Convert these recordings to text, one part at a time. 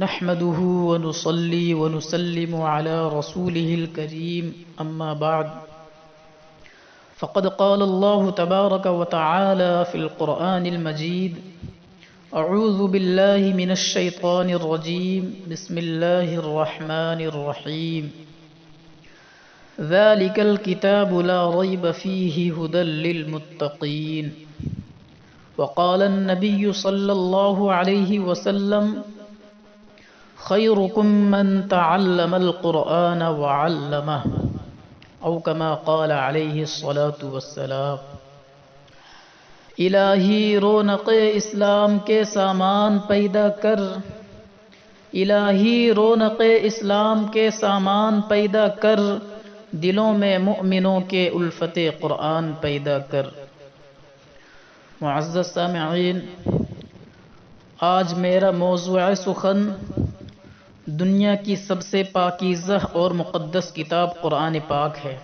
نحمده ونصلي ونسلم على رسوله الكريم أما بعد فقد قال الله تبارك وتعالى في القرآن المجيد أعوذ بالله من الشيطان الرجيم بسم الله الرحمن الرحيم ذلك الكتاب لا ريب فيه هدى للمتقين وقال النبي صلى الله عليه وسلم خيركم من تعلم القرآن وعلمه او كما قال عليه الصلاة والسلام۔ الہی رونق اسلام کے سامان پیدا کر، الہی رونق اسلام کے سامان پیدا کر، دلوں میں مؤمنوں کے الفت قرآن پیدا کر۔ معزز سامعین، آج میرا موضوع سخن دنیا کی سب سے پاکیزہ اور مقدس کتاب قرآن پاک ہے۔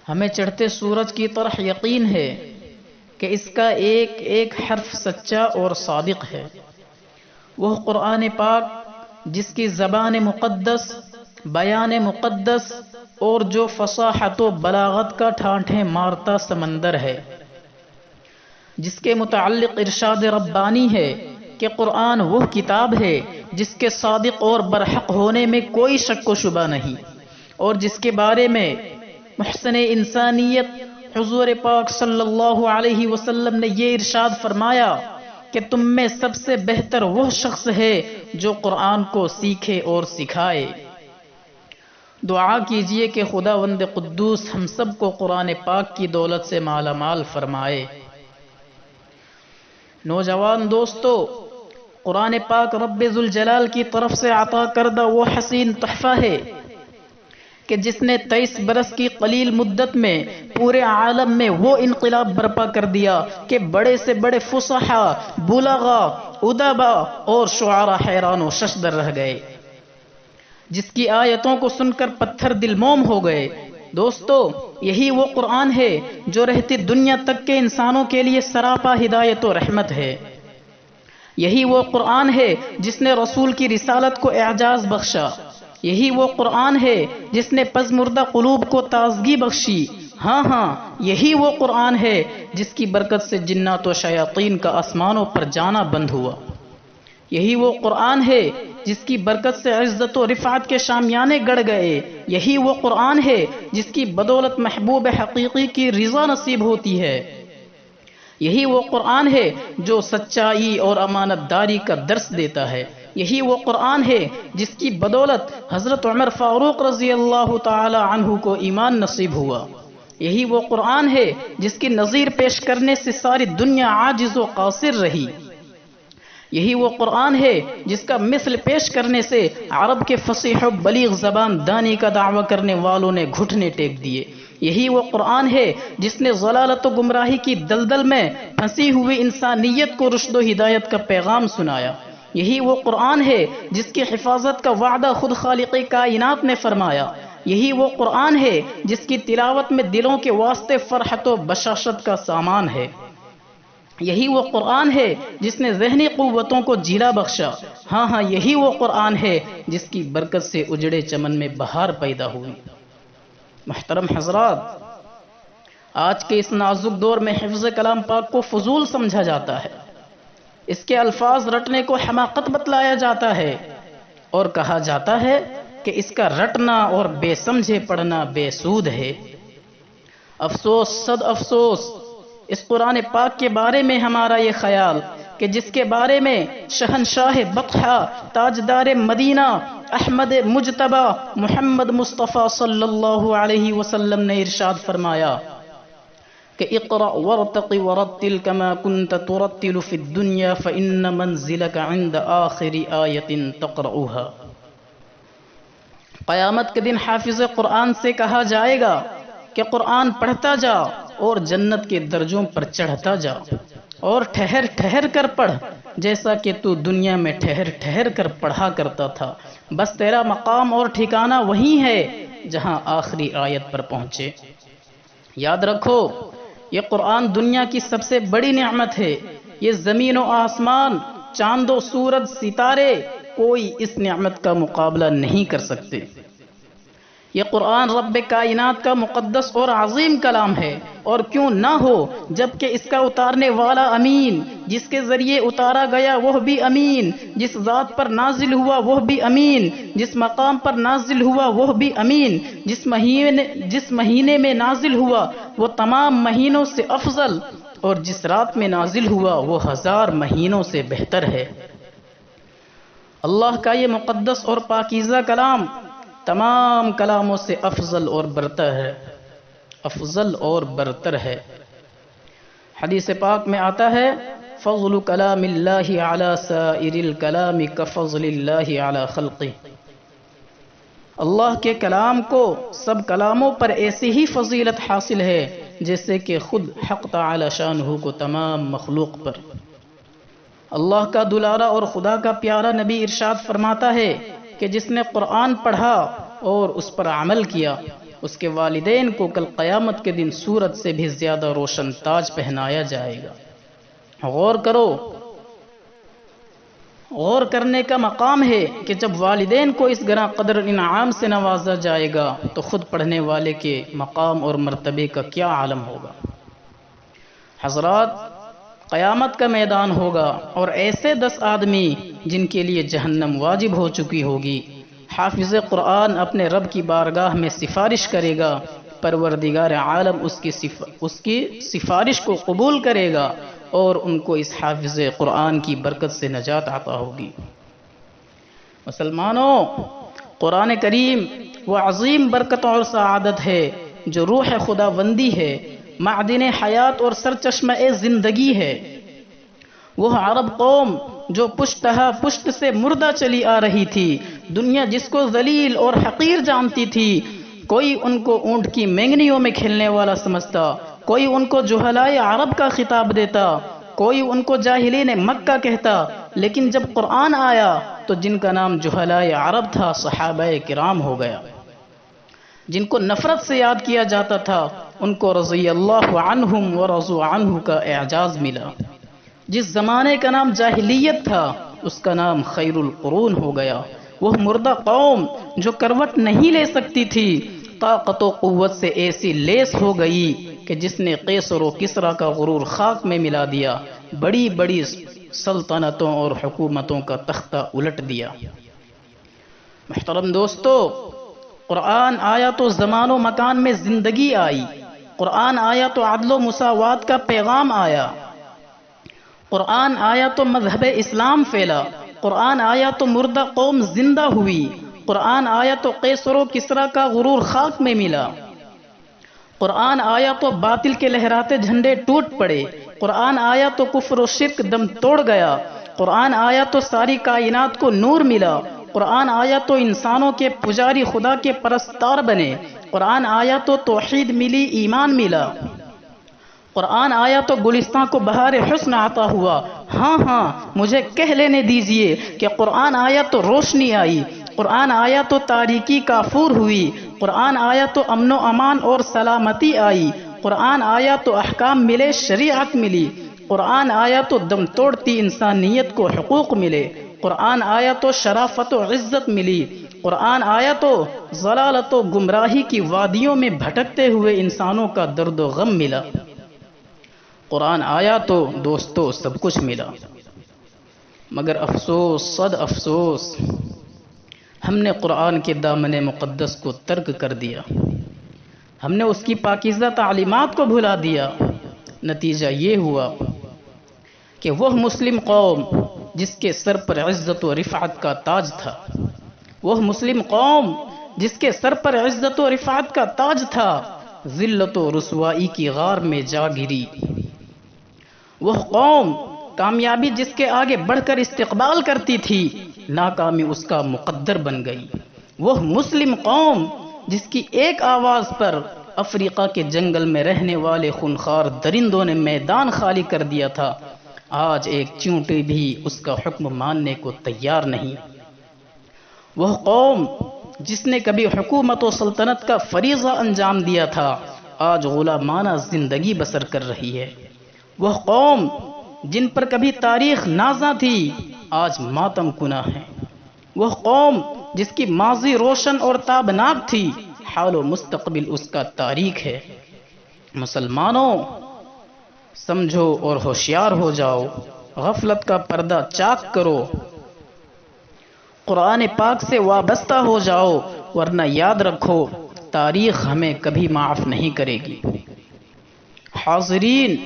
ہمیں چڑھتے سورج کی طرح یقین ہے کہ اس کا ایک ایک حرف سچا اور صادق ہے۔ وہ قرآن پاک جس کی زبان مقدس، بیان مقدس اور جو فصاحت و بلاغت کا ٹھانٹھیں مارتا سمندر ہے، جس کے متعلق ارشاد ربانی ہے کہ قرآن وہ کتاب ہے جس کے صادق اور برحق ہونے میں کوئی شک و شبہ نہیں، اور جس کے بارے میں محسن انسانیت حضور پاک صلی اللہ علیہ وسلم نے یہ ارشاد فرمایا کہ تم میں سب سے بہتر وہ شخص ہے جو قرآن کو سیکھے اور سکھائے۔ دعا کیجئے کہ خداوند قدوس ہم سب کو قرآن پاک کی دولت سے مالا مال فرمائے۔ نوجوان دوستو، قرآن پاک رب ذوالجلال کی طرف سے عطا کردہ وہ حسین تحفہ ہے کہ جس نے 23 برس کی قلیل مدت میں پورے عالم میں وہ انقلاب برپا کر دیا کہ بڑے سے بڑے فصحاء، بلغا، ادبا اور شعراء حیران و ششدر رہ گئے، جس کی آیتوں کو سن کر پتھر دل موم ہو گئے۔ دوستو، یہی وہ قرآن ہے جو رہتی دنیا تک کے انسانوں کے لیے سراپا ہدایت و رحمت ہے۔ یہی وہ قرآن ہے جس نے رسول کی رسالت کو اعجاز بخشا۔ یہی وہ قرآن ہے جس نے پزمردہ قلوب کو تازگی بخشی۔ ہاں، یہی وہ قرآن ہے جس کی برکت سے جنات و شیاطین کا آسمانوں پر جانا بند ہوا۔ یہی وہ قرآن ہے جس کی برکت سے عزت و رفعت کے شامیانے گڑ گئے۔ یہی وہ قرآن ہے جس کی بدولت محبوب حقیقی کی رضا نصیب ہوتی ہے۔ یہی وہ قرآن ہے جو سچائی اور امانت داری کا درس دیتا ہے۔ یہی وہ قرآن ہے جس کی بدولت حضرت عمر فاروق رضی اللہ تعالی عنہ کو ایمان نصیب ہوا۔ یہی وہ قرآن ہے جس کی نظیر پیش کرنے سے ساری دنیا عاجز و قاصر رہی۔ یہی وہ قرآن ہے جس کا مثل پیش کرنے سے عرب کے فصیح و بلیغ زبان دانی کا دعویٰ کرنے والوں نے گھٹنے ٹیک دیے۔ یہی وہ قرآن ہے جس نے ضلالت و گمراہی کی دلدل میں پھنسی ہوئی انسانیت کو رشد و ہدایت کا پیغام سنایا۔ یہی وہ قرآن ہے جس کی حفاظت کا وعدہ خود خالق کائنات نے فرمایا۔ یہی وہ قرآن ہے جس کی تلاوت میں دلوں کے واسطے فرحت و بشاشت کا سامان ہے۔ یہی وہ قرآن ہے جس نے ذہنی قوتوں کو جیلا بخشا۔ ہاں، یہی وہ قرآن ہے جس کی برکت سے اجڑے چمن میں بہار پیدا ہوئی۔ محترم حضرات، آج کے اس نازک دور میں حفظ کلام پاک کو فضول سمجھا جاتا ہے، اس کے الفاظ رٹنے کو حماقت بتلایا جاتا ہے، اور کہا جاتا ہے کہ اس کا رٹنا اور بے سمجھے پڑھنا بے سود ہے۔ افسوس، صد افسوس، اس قرآن پاک کے بارے میں ہمارا یہ خیال کہ جس کے بارے میں شہنشاہ بطحہ، تاجدار مدینہ، احمد مجتبی محمد مصطفیٰ صلی اللہ علیہ وسلم نے ارشاد فرمایا کہ اقرأ وارتق ورتل كما كنت ترتل في الدنيا فإن منزلك عند آخر آية تقرأها۔ قیامت کے دن حافظ قرآن سے کہا جائے گا کہ قرآن پڑھتا جا اور جنت کے درجوں پر چڑھتا جا، اور ٹھہر ٹھہر کر پڑھ جیسا کہ تو دنیا میں ٹھہر ٹھہر کر پڑھا کرتا تھا، بس تیرا مقام اور ٹھکانہ وہی ہے جہاں آخری آیت پر پہنچے۔ یاد رکھو، یہ قرآن دنیا کی سب سے بڑی نعمت ہے۔ یہ زمین و آسمان چاند و سورج ستارے کوئی اس نعمت کا مقابلہ نہیں کر سکتے۔ یہ قرآن رب کائنات کا مقدس اور عظیم کلام ہے، اور کیوں نہ ہو جبکہ اس کا اتارنے والا امین، جس کے ذریعے اتارا گیا وہ بھی امین، جس ذات پر نازل ہوا وہ بھی امین، جس مقام پر نازل ہوا وہ بھی امین، جس مہینے میں نازل ہوا وہ تمام مہینوں سے افضل، اور جس رات میں نازل ہوا وہ 1000 مہینوں سے بہتر ہے۔ اللہ کا یہ مقدس اور پاکیزہ کلام تمام کلاموں سے افضل اور برتر ہے۔ حدیث پاک میں آتا ہے فضل کلام اللہ علی سائر الکلام کفضل اللہ علی خلقہ۔ اللہ کے کلام کو سب کلاموں پر ایسی ہی فضیلت حاصل ہے جیسے کہ خود حق تعالی شانہ کو تمام مخلوق پر۔ اللہ کا دلارا اور خدا کا پیارا نبی ارشاد فرماتا ہے کہ جس نے قرآن پڑھا اور اس پر عمل کیا، اس کے والدین کو کل قیامت کے دن سورج سے بھی زیادہ روشن تاج پہنایا جائے گا۔ غور کرو، غور کرنے کا مقام ہے کہ جب والدین کو اس گراں قدر انعام سے نوازا جائے گا تو خود پڑھنے والے کے مقام اور مرتبے کا کیا عالم ہوگا۔ حضرات، قیامت کا میدان ہوگا اور ایسے 10 آدمی جن کے لیے جہنم واجب ہو چکی ہوگی، حافظ قرآن اپنے رب کی بارگاہ میں سفارش کرے گا، پروردگار عالم اس کی سفارش کو قبول کرے گا اور ان کو اس حافظ قرآن کی برکت سے نجات عطا ہوگی۔ مسلمانوں، قرآن کریم وہ عظیم برکت اور سعادت ہے جو روح خداوندی ہے، معدن حیات اور سرچشمہ زندگی ہے۔ وہ عرب قوم جو پشتہا پشت سے مردہ چلی آ رہی تھی، دنیا جس کو ذلیل اور حقیر جانتی تھی، کوئی ان کو اونٹ کی مینگنیوں میں کھیلنے والا سمجھتا، کوئی ان کو جہلائے عرب کا خطاب دیتا، کوئی ان کو جاہلین مکہ کہتا، لیکن جب قرآن آیا تو جن کا نام جہلائے عرب تھا صحابہ کرام ہو گیا۔ جن کو نفرت سے یاد کیا جاتا تھا ان کو رضی اللہ عنہم ورضوا عنہ کا اعزاز ملا۔ جس زمانے کا نام جاہلیت تھا اس کا نام خیر القرون ہو گیا۔ وہ مردہ قوم جو کروٹ نہیں لے سکتی تھی، طاقت و قوت سے ایسی لیس ہو گئی کہ جس نے قیصر و کسریٰ کا غرور خاک میں ملا دیا، بڑی بڑی سلطنتوں اور حکومتوں کا تختہ الٹ دیا۔ محترم دوستو، قرآن آیا تو زمان و مکان میں زندگی آئی، قرآن آیا تو عدل و مساوات کا پیغام آیا، قرآن آیا تو مذہب اسلام پھیلا، قرآن آیا تو مردہ قوم زندہ ہوئی، قرآن آیا تو قیصر و کسریٰ کا غرور خاک میں ملا، قرآن آیا تو باطل کے لہراتے جھنڈے ٹوٹ پڑے، قرآن آیا تو کفر و شرک دم توڑ گیا، قرآن آیا تو ساری کائنات کو نور ملا، قرآن آیا تو انسانوں کے پجاری خدا کے پرستار بنے، قرآن آیا تو توحید ملی، ایمان ملا، قرآن آیا تو گلستان کو بہار حسن عطا ہوا۔ ہاں مجھے کہہ لینے دیجئے کہ قرآن آیا تو روشنی آئی، قرآن آیا تو تاریکی کافور ہوئی، قرآن آیا تو امن و امان اور سلامتی آئی، قرآن آیا تو احکام ملے، شریعت ملی، قرآن آیا تو دم توڑتی انسانیت کو حقوق ملے، قرآن آیا تو شرافت و عزت ملی، قرآن آیا تو ضلالت و گمراہی کی وادیوں میں بھٹکتے ہوئے انسانوں کا درد و غم ملا۔ قرآن آیا تو دوستو سب کچھ ملا، مگر افسوس صد افسوس، ہم نے قرآن کے دامن مقدس کو ترک کر دیا، ہم نے اس کی پاکیزہ تعلیمات کو بھلا دیا۔ نتیجہ یہ ہوا کہ وہ مسلم قوم جس کے سر پر عزت و رفعت کا تاج تھا، وہ مسلم قوم جس کے سر پر عزت و رفعت کا تاج تھا، ذلت و رسوائی کی غار میں جا گری۔ وہ قوم کامیابی جس کے آگے بڑھ کر استقبال کرتی تھی، ناکامی اس کا مقدر بن گئی۔ وہ مسلم قوم جس کی ایک آواز پر افریقہ کے جنگل میں رہنے والے خونخوار درندوں نے میدان خالی کر دیا تھا، آج ایک چیونٹی بھی اس کا حکم ماننے کو تیار نہیں۔ وہ قوم جس نے کبھی حکومت و سلطنت کا فریضہ انجام دیا تھا، آج غلامانہ زندگی بسر کر رہی ہے۔ وہ قوم جن پر کبھی تاریخ نازاں تھی آج ماتم کناں ہیں، وہ قوم جس کی ماضی روشن اور تابناک تھی حال و مستقبل اس کا تاریک ہے۔ مسلمانوں سمجھو اور ہوشیار ہو جاؤ، غفلت کا پردہ چاک کرو، قرآن پاک سے وابستہ ہو جاؤ، ورنہ یاد رکھو تاریخ ہمیں کبھی معاف نہیں کرے گی۔ حاضرین،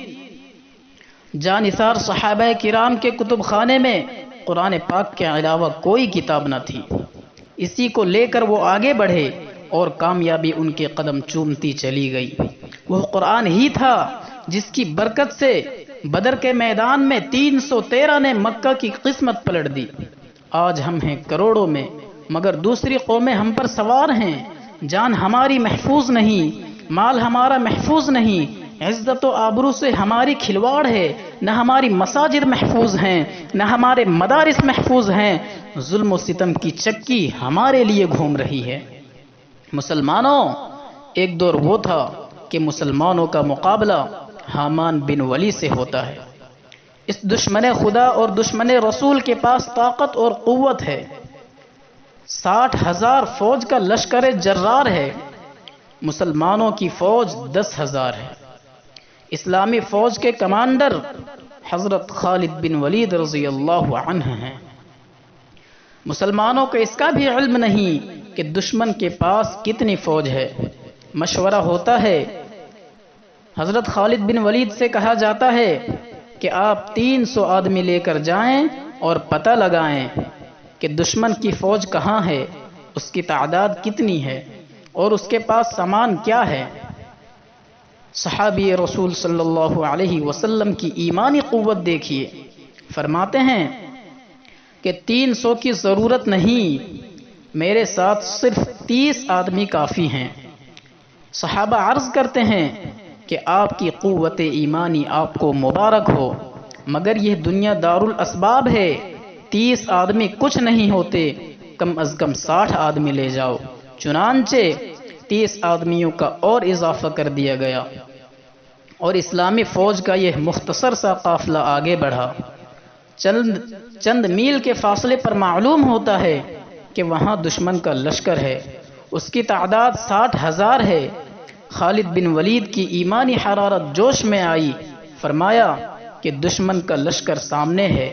جانثار صحابہ کرام کے کتب خانے میں قرآن پاک کے علاوہ کوئی کتاب نہ تھی۔ اسی کو لے کر وہ آگے بڑھے اور کامیابی ان کے قدم چومتی چلی گئی۔ وہ قرآن ہی تھا جس کی برکت سے بدر کے میدان میں 313 نے مکہ کی قسمت پلٹ دی۔ آج ہم ہیں کروڑوں میں، مگر دوسری قومیں ہم پر سوار ہیں۔ جان ہماری محفوظ نہیں، مال ہمارا محفوظ نہیں، عزت و آبرو سے ہماری کھلواڑ ہے، نہ ہماری مساجد محفوظ ہیں، نہ ہمارے مدارس محفوظ ہیں، ظلم و ستم کی چکی ہمارے لیے گھوم رہی ہے۔ مسلمانوں، ایک دور وہ تھا کہ مسلمانوں کا مقابلہ حامان بن ولی سے ہوتا ہے۔ اس دشمن خدا اور دشمن رسول کے پاس طاقت اور قوت ہے۔ 60,000 فوج کا لشکر جرار ہے، مسلمانوں کی فوج 10,000 ہے۔ اسلامی فوج کے کمانڈر حضرت خالد بن ولید رضی اللہ عنہ ہیں۔ مسلمانوں کو اس کا بھی علم نہیں کہ دشمن کے پاس کتنی فوج ہے۔ مشورہ ہوتا ہے، حضرت خالد بن ولید سے کہا جاتا ہے کہ آپ 300 آدمی لے کر جائیں اور پتہ لگائیں کہ دشمن کی فوج کہاں ہے، اس کی تعداد کتنی ہے اور اس کے پاس سامان کیا ہے۔ صحابی رسول صلی اللہ علیہ وسلم کی ایمانی قوت دیکھیے، فرماتے ہیں کہ 300 کی ضرورت نہیں، میرے ساتھ صرف 30 آدمی کافی ہیں۔ صحابہ عرض کرتے ہیں کہ آپ کی قوت ایمانی آپ کو مبارک ہو، مگر یہ دنیا دارالاسباب ہے، 30 آدمی کچھ نہیں ہوتے، کم از کم 60 آدمی لے جاؤ۔ چنانچہ 30 آدمیوں کا اور اضافہ کر دیا گیا اور اسلامی فوج کا یہ مختصر سا قافلہ آگے بڑھا۔ چند میل کے فاصلے پر معلوم ہوتا ہے کہ وہاں دشمن کا لشکر ہے، اس کی تعداد 60,000 ہے۔ خالد بن ولید کی ایمانی حرارت جوش میں آئی، فرمایا کہ دشمن کا لشکر سامنے ہے،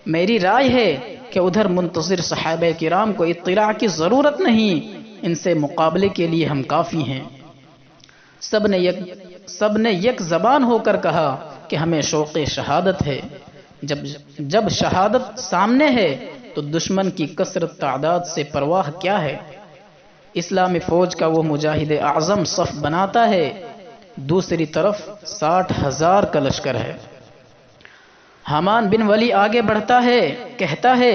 میری رائے ہے کہ ادھر منتظر صحابہ کرام کو اطلاع کی ضرورت نہیں، ان سے مقابلے کے لیے ہم کافی ہیں۔ سب نے یک زبان ہو کر کہا کہ ہمیں شوق شہادت ہے۔ جب شہادت سامنے ہے تو دشمن کی کثرت تعداد سے پرواہ کیا ہے۔ اسلامی فوج کا وہ مجاہد اعظم صف بناتا ہے، دوسری طرف 60,000 کا لشکر ہے۔ حامان بن ولی آگے بڑھتا ہے، کہتا ہے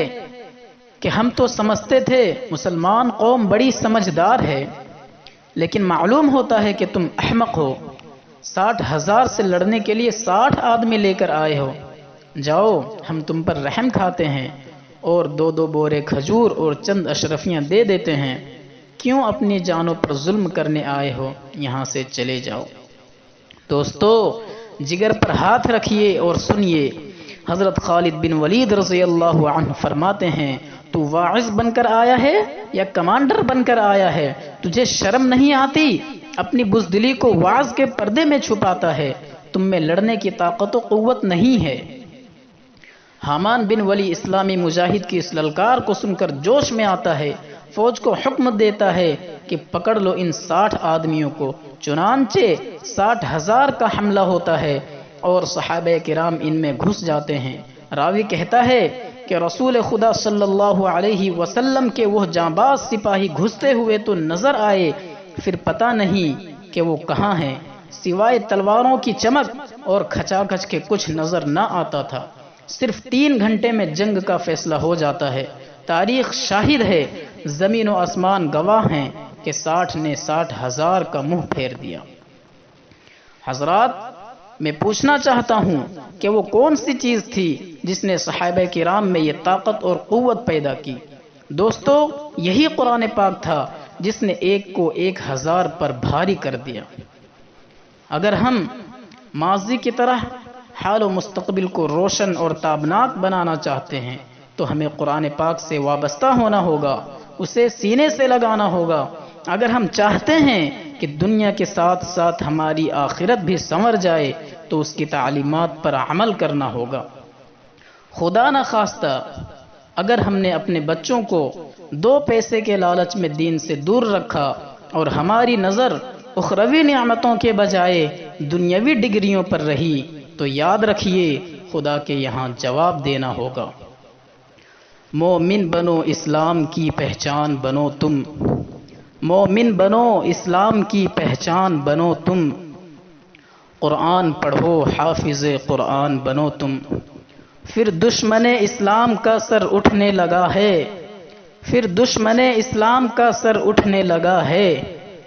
کہ ہم تو سمجھتے تھے مسلمان قوم بڑی سمجھدار ہے، لیکن معلوم ہوتا ہے کہ تم احمق ہو۔ 60,000 سے لڑنے کے لیے 60 آدمی لے کر آئے ہو۔ جاؤ، ہم تم پر رحم کھاتے ہیں اور 2 بورے کھجور اور چند اشرفیاں دے دیتے ہیں، کیوں اپنی جانوں پر ظلم کرنے آئے ہو، یہاں سے چلے جاؤ۔ دوستو، جگر پر ہاتھ رکھیے اور سنیے، حضرت خالد بن ولید رضی اللہ عنہ فرماتے ہیں، تو واعظ بن کر آیا ہے یا کمانڈر بن کر آیا ہے؟ تجھے شرم نہیں آتی؟ اپنی بزدلی کو وعظ کے پردے میں چھپاتا ہے، تم میں لڑنے کی طاقت و قوت نہیں ہے۔ حامان بن ولی اسلامی مجاہد کی اس للکار کو سن کر جوش میں آتا ہے، فوج کو حکم دیتا ہے کہ پکڑ لو ان 60 آدمیوں کو۔ چنانچہ 60,000 کا حملہ ہوتا ہے اور صحابہ کرام ان میں گھس جاتے ہیں۔ راوی کہتا ہے کہ رسول خدا صلی اللہ علیہ وسلم کے وہ جانباز سپاہی گھستے ہوئے تو نظر آئے، پھر پتہ نہیں کہ وہ کہاں ہیں، سوائے تلواروں کی چمک اور کھچا کھچ کے کچھ نظر نہ آتا تھا۔ صرف 3 گھنٹے میں جنگ کا فیصلہ ہو جاتا ہے۔ تاریخ شاہد ہے، زمین و آسمان گواہ ہیں کہ 60 نے 60,000 کا منہ پھیر دیا۔ حضرات، میں پوچھنا چاہتا ہوں کہ وہ کون سی چیز تھی جس نے صحابہ کرام میں یہ طاقت اور قوت پیدا کی؟ دوستو، یہی قرآن پاک تھا جس نے 1 کو 1000 پر بھاری کر دیا۔ اگر ہم ماضی کی طرح حال و مستقبل کو روشن اور تابناک بنانا چاہتے ہیں تو ہمیں قرآن پاک سے وابستہ ہونا ہوگا، اسے سینے سے لگانا ہوگا۔ اگر ہم چاہتے ہیں کہ دنیا کے ساتھ ساتھ ہماری آخرت بھی سنور جائے تو اس کی تعلیمات پر عمل کرنا ہوگا۔ خدا نہ خواستہ اگر ہم نے اپنے بچوں کو 2 پیسے کے لالچ میں دین سے دور رکھا اور ہماری نظر اخروی نعمتوں کے بجائے دنیاوی ڈگریوں پر رہی تو یاد رکھیے خدا کے یہاں جواب دینا ہوگا۔ مومن بنو اسلام کی پہچان بنو تم، مومن بنو اسلام کی پہچان بنو تم، قرآن پڑھو حافظ قرآن بنو تم۔ پھر دشمن اسلام کا سر اٹھنے لگا ہے، پھر دشمن اسلام کا سر اٹھنے لگا ہے،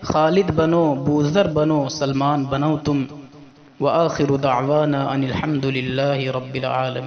خالد بنو بوذر بنو سلمان بنو تم۔ وآخر دعوانا ان الحمد للہ رب العالمین۔